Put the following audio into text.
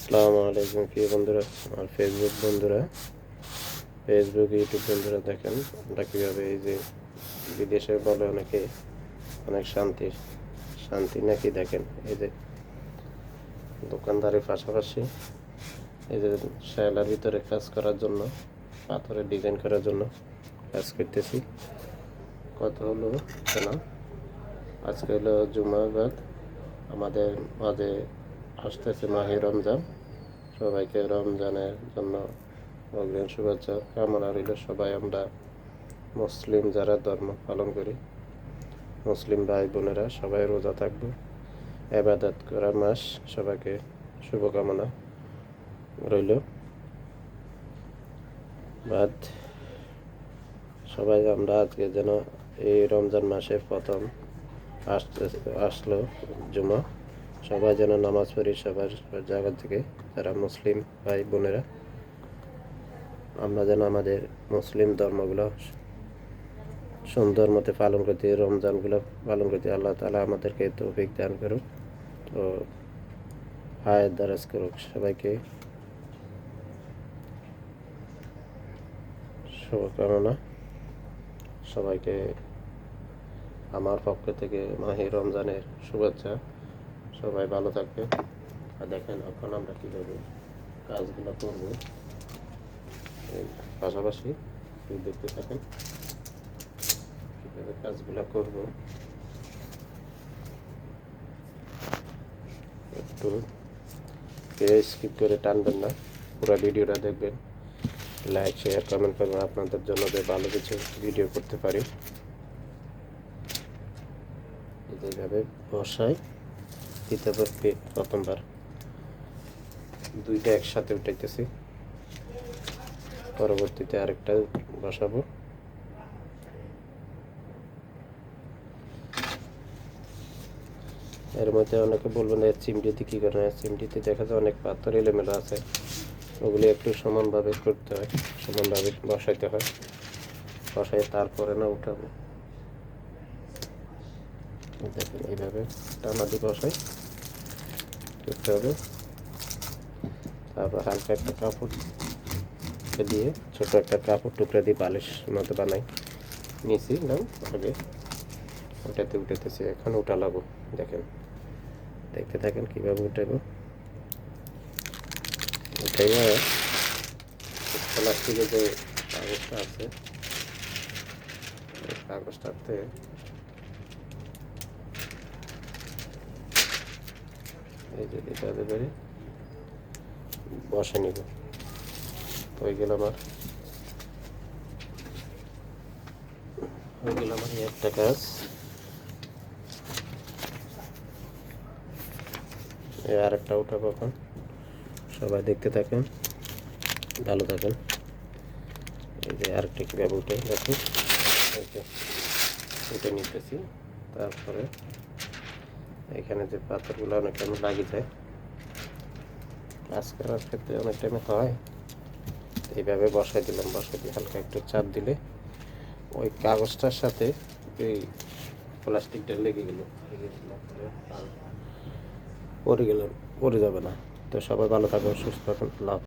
আসসালামু আলাইকুম প্রিয় বন্ধুরা, আমার ফেসবুক বন্ধুরা, ফেসবুক ইউটিউব বন্ধুরা, দেখেন আমরা কীভাবে এই যে বিদেশে বলে অনেকে অনেক শান্তি নাকি, দেখেন এই যে দোকানদারের পাশাপাশি এই যে শ্যালার ভিতরে কাজ করার জন্য, পাথরের ডিজাইন করার জন্য কাজ করতেছি। কত হলো কেন, আজকে হলো জুমাবাদ, আমাদের মাঝে আসতেছে মাহে রমজান। সবাইকে রমজানের জন্য অগ্রিম শুভেচ্ছা কামনা রইল। সবাই আমরা মুসলিম যারা ধর্ম পালন করি, মুসলিম ভাই বোনেরা সবাই রোজা থাকবো, ইবাদত করার মাস, সবাইকে শুভকামনা রইল। বাদ সবাই আমরা আজকে যেন এই রমজান মাসের প্রথম আসলো জুমা, সবাই যেন নামাজ পড়ি, সবার জায়গা থেকে যারা মুসলিম ভাই বোনেরা, আমরা যেন আমাদের মুসলিম ধর্মগুলো সুন্দর মতো পালন করতে, রমজানগুলো পালন করতে আল্লাহ তাআলা আমাদেরকে তৌফিক দান করুক ও হায়াত দারাজ করুক। সবাইকে শুভকামনা, সবাইকে আমার পক্ষ থেকে মাহে রমজানের শুভেচ্ছা। সবাই ভালো থাকবে। আর দেখেন এখন আমরা কীভাবে কাজগুলো করব, পাশাপাশি দেখতে থাকেন কীভাবে কাজগুলো করব। একটু স্কিপ করে টানবেন না, পুরো ভিডিওটা দেখবেন, লাইক শেয়ার কমেন্ট করবেন, আপনাদের জন্য যে ভালো কিছু ভিডিও করতে পারি। এইভাবে বসাই দিতে পারবে, প্রথমবার দুইটা একসাথে উঠাইতেছি, পরবর্তীতে আরেকটা বসাবো। এর মধ্যে অনেকে বলবেন এর চিমটিতে কী করে, চিমটিতে দেখা যায় অনেক পাথর এলোমেলো আছে, ওগুলি একটু সমানভাবে করতে হয়, সমানভাবে বসাইতে হয়, বসাই তারপরে না উঠাবো। দেখেন এইভাবে টানা দিয়ে বসাই করতে হবে। তারপর হালকা একটা কাপড় দিয়ে, ছোট একটা কাপড় টুকরা দিয়ে বালিশ মতো বানাই নিয়েছি না আগে, ওটাতে উঠাতেছি, এখন উঠালাবো। দেখেন, দেখতে থাকেন কীভাবে উঠাবো। উঠাইয়া প্লাস্টিকের যে কাগজটা আছে, এই কাগজটাতে এই যে এটা এবারে বসে নিব। হয়ে গেল আমার একটা কাজ। আর একটা উঠাবো এখন, সবাই দেখতে থাকেন, ভালো থাকেন। এই যে আরেকটা কীভাবে উঠে দেখুন, উঠে নিতেছি। তারপরে এখানে যে পাথরগুলো অনেক টাইম লাগে যায়, কাজ করার ক্ষেত্রে অনেক টাইমে হয়, এইভাবে বসাই দিলাম। বসাই দিয়ে হালকা একটু চাপ দিলে ওই কাগজটার সাথে এই প্লাস্টিকটা লেগে গেল, পড়ে যাবে না। তো সবাই ভালো থাকবেন, সুস্থ থাকুন, লাভ।